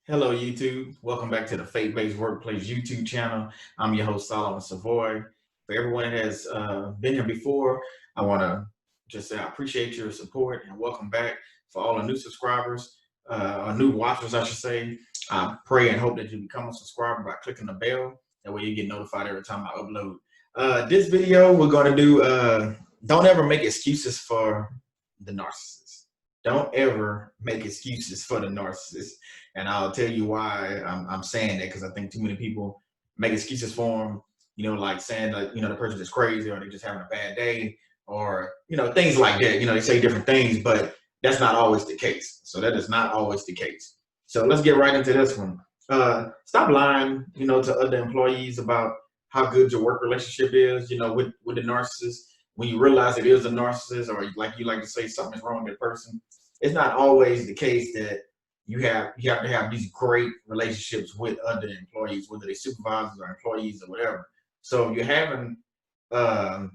Hello, YouTube. Welcome back to the Faith-Based Workplace YouTube channel. I'm your host, Solomon Savoy. For everyone that has been here before, I want to just say I appreciate your support and welcome back. For all the new subscribers, or new watchers, I should say, I pray and hope that you become a subscriber by clicking the bell. That way you get notified every time I upload. This video, we're going to do don't ever make excuses for the narcissist. Don't ever make excuses for the narcissist. And I'll tell you why I'm saying that, because I think too many people make excuses for them, like saying that, the person is crazy or they're just having a bad day or, things like that. They say different things, but that's not always the case. So that is not always the case. So let's get right into this one. Stop lying, to other employees about how good your work relationship is, with the narcissist. When you realize it is a narcissist, or like you like to say something's wrong with that person, it's not always the case that you have to have these great relationships with other employees, whether they're supervisors or employees or whatever. So you're having, I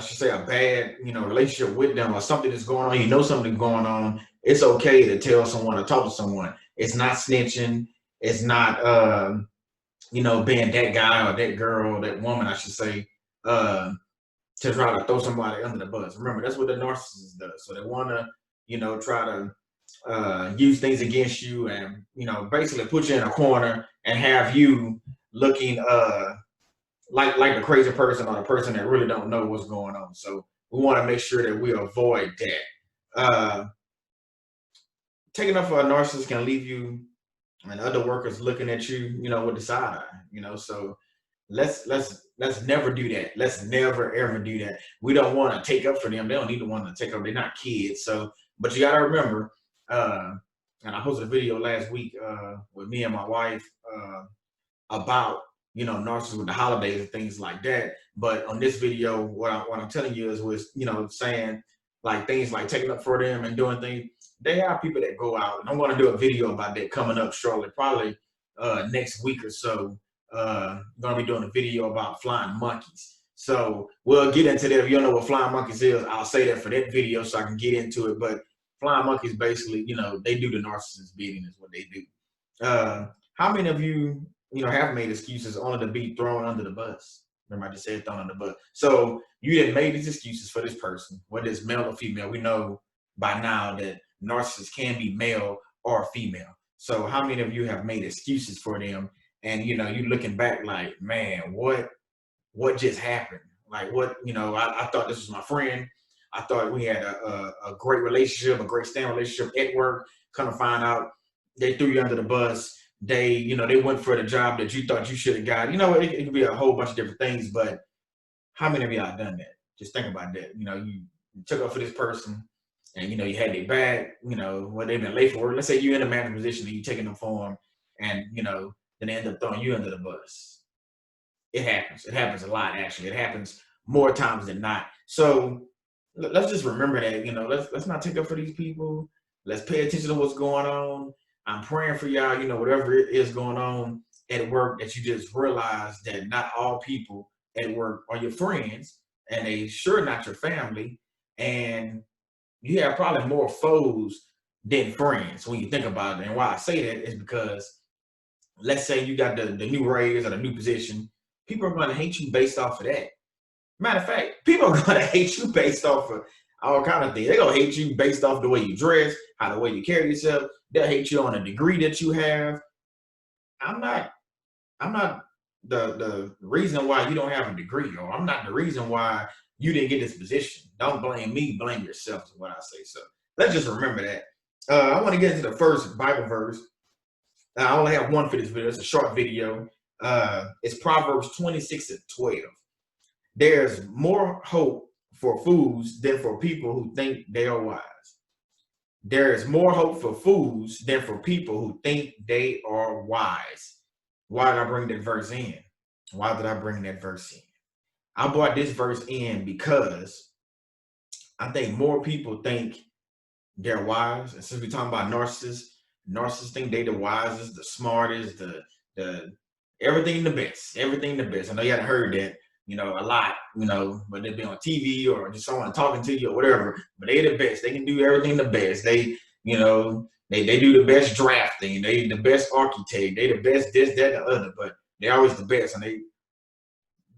should say, a bad, relationship with them, or something that's going on. Something's going on. It's okay to tell someone or talk to someone. It's not snitching. It's not, being that guy or that girl, or that woman, I should say, to try to throw somebody under the bus. Remember, that's what the narcissist does. So they want to, try to use things against you, and basically put you in a corner and have you looking like the crazy person, or the person that really don't know what's going on. So we want to make sure that we avoid that. Taking up for a narcissist can leave you and other workers looking at you, with the side eye. So let's never do that. Let's never ever do that. We don't want to take up for them. They don't need to want to take up. They're not kids. So, but you gotta remember, and I posted a video last week with me and my wife about narcissists with the holidays and things like that. But on this video, what I'm telling you was saying like things like taking up for them and doing things. They have people that go out, and I'm going to do a video about that coming up shortly, probably next week or so. Going to be doing a video about flying monkeys. So we'll get into that. If you don't know what flying monkeys is, I'll say that for that video so I can get into it. But flying monkeys, basically, they do the narcissist bidding is what they do. How many of you, have made excuses only to be thrown under the bus? Remember, I just said thrown under the bus. So you didn't made these excuses for this person, whether it's male or female. We know by now that narcissists can be male or female. So how many of you have made excuses for them? And you're looking back like, man, what just happened? Like, what, I thought this was my friend. I thought we had a great relationship, a great standing relationship at work. Come to find out, they threw you under the bus. They, they went for the job that you thought you should have got. It could be a whole bunch of different things, but how many of y'all done that? Just think about that. You took up for this person, and you had their back. When they've been late for work. Let's say you're in a manager position and you're taking them for them, and then they end up throwing you under the bus. It happens. It happens a lot, actually. It happens more times than not. So let's just remember that. Let's not take up for these people. Let's pay attention to what's going on. I'm praying for y'all, whatever is going on at work, that you just realize that not all people at work are your friends, and they sure not your family. And you have probably more foes than friends when you think about it. And why I say that is because, let's say you got the new raise or the new position, people are going to hate you based off of that. Matter of fact, people are going to hate you based off of all kind of things. They're going to hate you based off the way you dress, how the way you carry yourself. They'll hate you on a degree that you have. I'm not the reason why you don't have a degree, or I'm not the reason why you didn't get this position. Don't blame me, blame yourself is what I say. So let's just remember that. I want to get into the first Bible verse. I only have one for this video. It's a short video. It's Proverbs 26:12. There's more hope for fools than for people who think they are wise. There is more hope for fools than for people who think they are wise. Why did I bring that verse in? Why did I bring that verse in? I brought this verse in because I think more people think they're wise. And since we're talking about narcissists think they're the wisest, the smartest, the everything the best. Everything the best. I know you haven't heard that, a lot, but they'll be on TV or just someone talking to you or whatever, but they're the best. They can do everything the best. They, They do the best drafting. They the best architect. They the best this, that, and the other. But they always the best. And they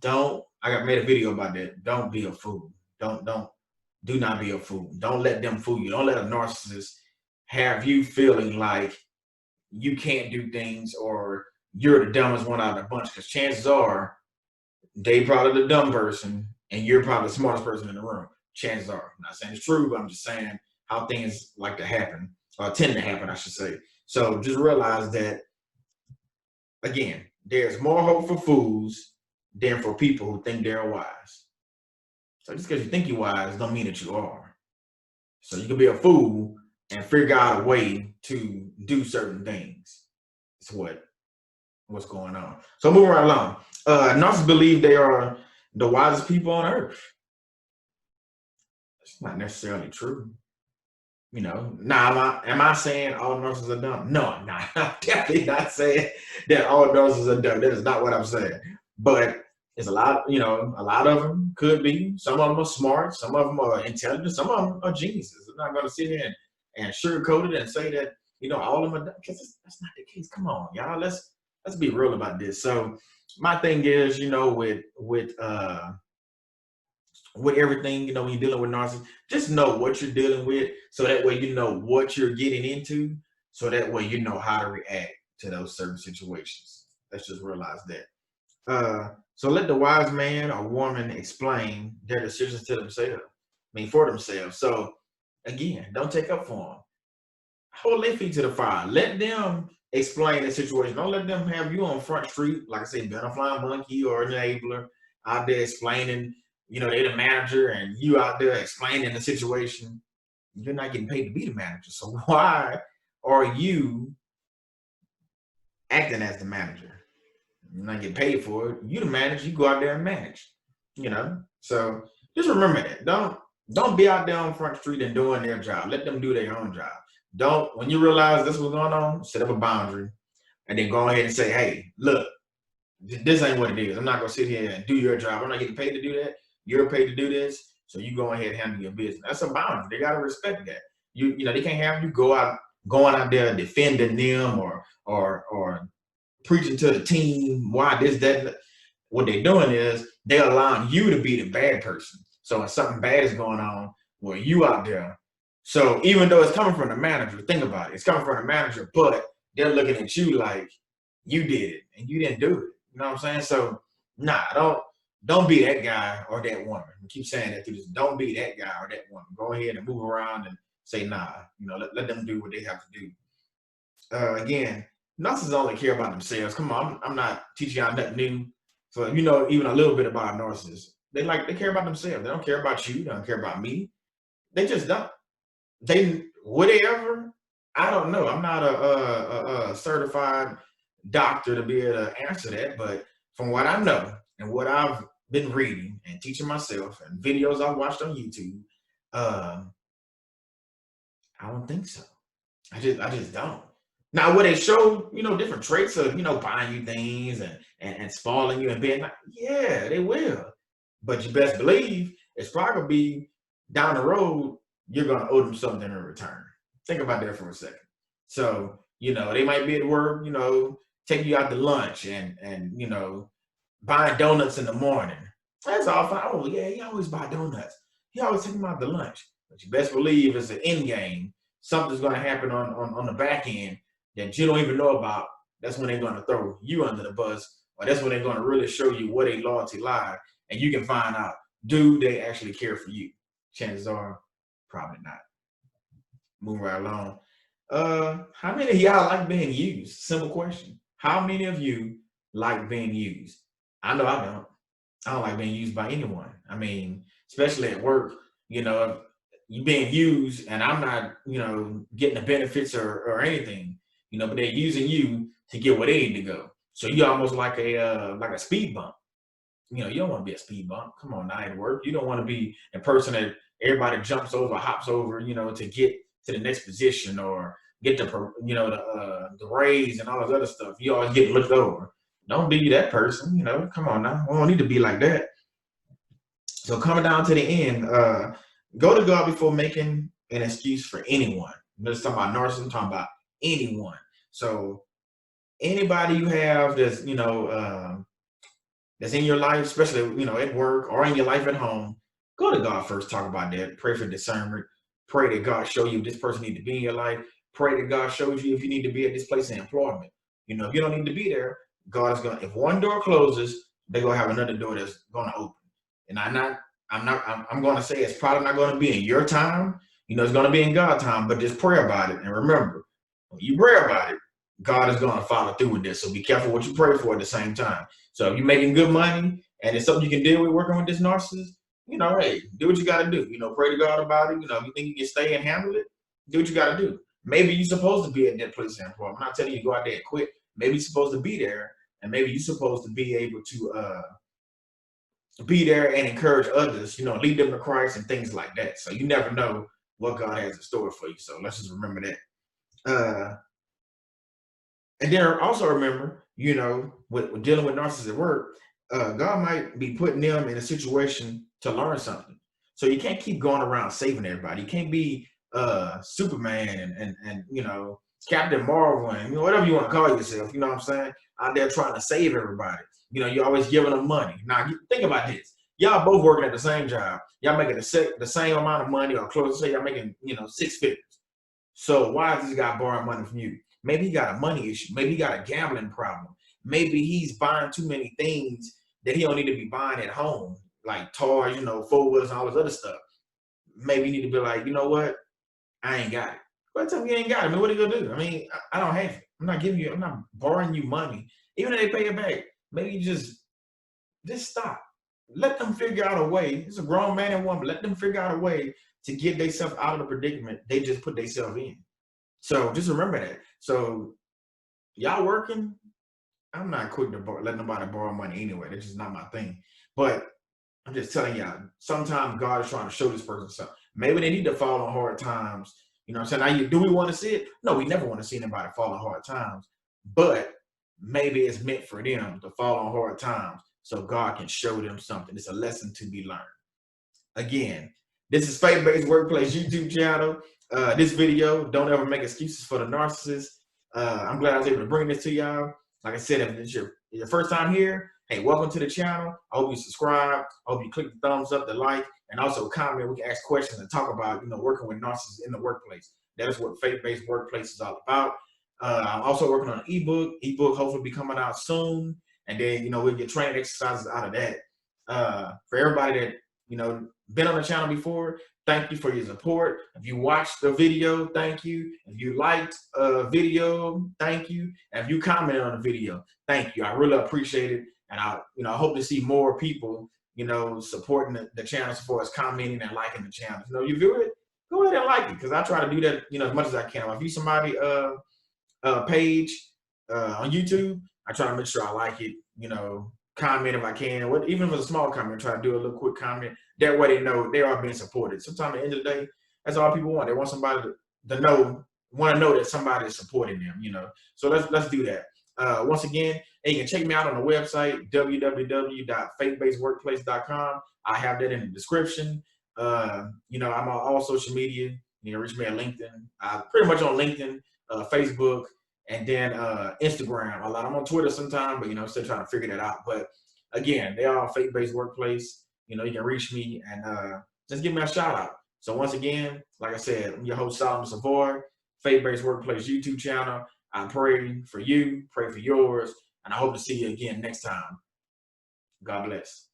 don't. I got made a video about that. Don't be a fool. Do not be a fool. Don't let them fool you. Don't let a narcissist have you feeling like you can't do things or you're the dumbest one out of the bunch. Because chances are they probably the dumb person and you're probably the smartest person in the room. Chances are. I'm not saying it's true, but I'm just saying how things like to happen, or tend to happen, I should say. So just realize that, again, there's more hope for fools than for people who think they're wise. So just because you think you're wise don't mean that you are. So you can be a fool and figure out a way to do certain things. It's what's going on. So moving right along. Narcissists believe they are the wisest people on earth. It's not necessarily true. You know, now am I saying all narcissists are dumb? No, I'm not. I'm definitely not saying that all narcissists are dumb. That is not what I'm saying. But it's a lot, you know, a lot of them could be. Some of them are smart, some of them are intelligent, some of them are geniuses. I'm not going to sit here and sugarcoat it and say that, you know, all of them are dumb, because that's not the case. Come on, y'all. Let's be real about this. So my thing is, you know, with everything, you know, when you're dealing with narcissists, just know what you're dealing with, so that way you know what you're getting into, so that way you know how to react to those certain situations. Let's just realize that. So let the wise man or woman explain their decisions to themselves. I mean, for themselves. So again, don't take up for them. Hold their feet to the fire. Let them explain the situation. Don't let them have you on Front Street, like I said, being a flying monkey or an enabler, out there explaining, you know, they're the manager and you out there explaining the situation. You're not getting paid to be the manager. So why are you acting as the manager? You're not getting paid for it. You the manager, you go out there and manage, you know? So just remember that. Don't be out there on Front Street and doing their job. Let them do their own job. Don't, when you realize this was going on, set up a boundary and then go ahead and say, hey, look, this ain't what it is. I'm not gonna sit here and do your job. I'm not getting paid to do that. You're paid to do this, so you go ahead and handle your business. That's a boundary. They gotta respect that. You know, they can't have you going out there defending them or preaching to the team why this, that. What they're doing is they're allowing you to be the bad person. So when something bad is going on, well, you out there. So even though it's coming from the manager, think about it. It's coming from the manager, but they're looking at you like you did it and you didn't do it. You know what I'm saying? So nah, don't be that guy or that woman. I keep saying that through this. Don't be that guy or that woman. Go ahead and move around and say nah. You know, let them do what they have to do. Again, narcissists only care about themselves. Come on, I'm not teaching y'all nothing new. So you know even a little bit about narcissists. They care about themselves. They don't care about you. They don't care about me. They just don't. Would they ever? I don't know. I'm not a certified doctor to be able to answer that, but from what I know and what I've been reading and teaching myself and videos I've watched on YouTube, I don't think so. I just don't. Now, will they show, you know, different traits of, you know, buying you things and spoiling you and being like, yeah, they will. But you best believe it's probably gonna be down the road, you're gonna owe them something in return. Think about that for a second. So, you know, they might be at work, you know, take you out to lunch and you know, buying donuts in the morning. That's all fine. Oh yeah, he always buy donuts. He always take them out to lunch. But you best believe it's an end game. Something's gonna happen on the back end that you don't even know about. That's when they're gonna throw you under the bus, or that's when they're gonna really show you where their loyalty lies, and you can find out, do they actually care for you? Chances are, probably not. Moving right along. How many of y'all like being used? Simple question. How many of you like being used? I know I don't. I don't like being used by anyone. I mean, especially at work, you know, if you being used and I'm not, you know, getting the benefits or anything, you know, but they're using you to get where they need to go. So you almost like a speed bump. You know, you don't want to be a speed bump. Come on, now at work. You don't want to be a person that everybody jumps over, hops over, you know, to get to the next position or get the, you know, the raise and all this other stuff. You always get looked over. Don't be that person, you know. Come on now. We don't need to be like that. So coming down to the end, go to God before making an excuse for anyone. Let's talk about narcissists. I'm talking about anyone. So anybody you have that's, that's in your life, especially, at work or in your life at home, go to God first. Talk about that. Pray for discernment. Pray that God show you if this person need to be in your life. Pray that God shows you if you need to be at this place of employment. If you don't need to be there, God is gonna. If one door closes, they're gonna have another door that's gonna open. And I'm gonna say it's probably not gonna be in your time. It's gonna be in God's time. But just pray about it and remember, when you pray about it, God is gonna follow through with this. So be careful what you pray for at the same time. So if you're making good money and it's something you can deal with working with this narcissist, hey, do what you got to do. Pray to God about it. If you think you can stay and handle it, do what you got to do. Maybe you're supposed to be at that place of employment. I'm not telling you to go out there and quit. Maybe you're supposed to be there, and maybe you're supposed to be able to be there and encourage others. Lead them to Christ and things like that. So you never know what God has in store for you. So let's just remember that. And then also remember, with dealing with narcissists at work, God might be putting them in a situation to learn something. So you can't keep going around saving everybody. You can't be Superman and Captain Marvel and whatever you want to call yourself. You know what I'm saying? Out there trying to save everybody. You're always giving them money. Now think about this. Y'all both working at the same job. Y'all making the same amount of money, or close to say y'all making 6 figures. So why is this guy borrowing money from you? Maybe he got a money issue. Maybe he got a gambling problem. Maybe he's buying too many things that he don't need to be buying at home, like toys, 4-wheelers and all this other stuff. Maybe you need to be like, you know what? I ain't got it. Well, tell me you ain't got it. I mean, what are you gonna do? I mean, I don't have it. I'm not borrowing you money. Even if they pay it back, maybe you just stop. Let them figure out a way. It's a grown man and woman. Let them figure out a way to get themselves out of the predicament they just put themselves in. So just remember that. So y'all working, I'm not quick to let nobody borrow money anyway. That's just not my thing. But I'm just telling y'all, sometimes God is trying to show this person something. Maybe they need to fall on hard times. You know what I'm saying? Now, do we want to see it? No, we never want to see anybody fall on hard times. But maybe it's meant for them to fall on hard times so God can show them something. It's a lesson to be learned. Again, this is Faith-Based Workplace YouTube channel. This video, don't ever make excuses for the narcissist. I'm glad I was able to bring this to y'all. Like I said, if it's your first time here, hey, welcome to the channel. I hope you subscribe. I hope you click the thumbs up, the like, and also comment. We can ask questions and talk about, working with narcissists in the workplace. That is what Faith-Based Workplace is all about. I'm also working on an ebook. Ebook hopefully be coming out soon. And then, we'll get training exercises out of that. For everybody that, been on the channel before, thank you for your support. If you watched the video, thank you. If you liked a video, thank you. And if you commented on the video, thank you. I really appreciate it. And I hope to see more people, supporting the channel as far as commenting and liking the channel. You view it, go ahead and like it, because I try to do that, as much as I can. If you somebody page on YouTube, I try to make sure I like it, comment if I can, even if it's a small comment, try to do a little quick comment. That way they know they are being supported. Sometimes at the end of the day, that's all people want. They want somebody to want to know that somebody is supporting them, So let's do that. Once again, hey, you can check me out on the website, www.faithbasedworkplace.com. I have that in the description. I'm on all social media. You can reach me at LinkedIn. Pretty much on LinkedIn, Facebook, and then Instagram a lot. I'm on Twitter sometimes, but still trying to figure that out. But again, they are Faith-Based Workplace. You can reach me and just give me a shout out. So once again, like I said, I'm your host, Solomon Savoy, Faith-Based Workplace YouTube channel. I pray for you, pray for yours, and I hope to see you again next time. God bless.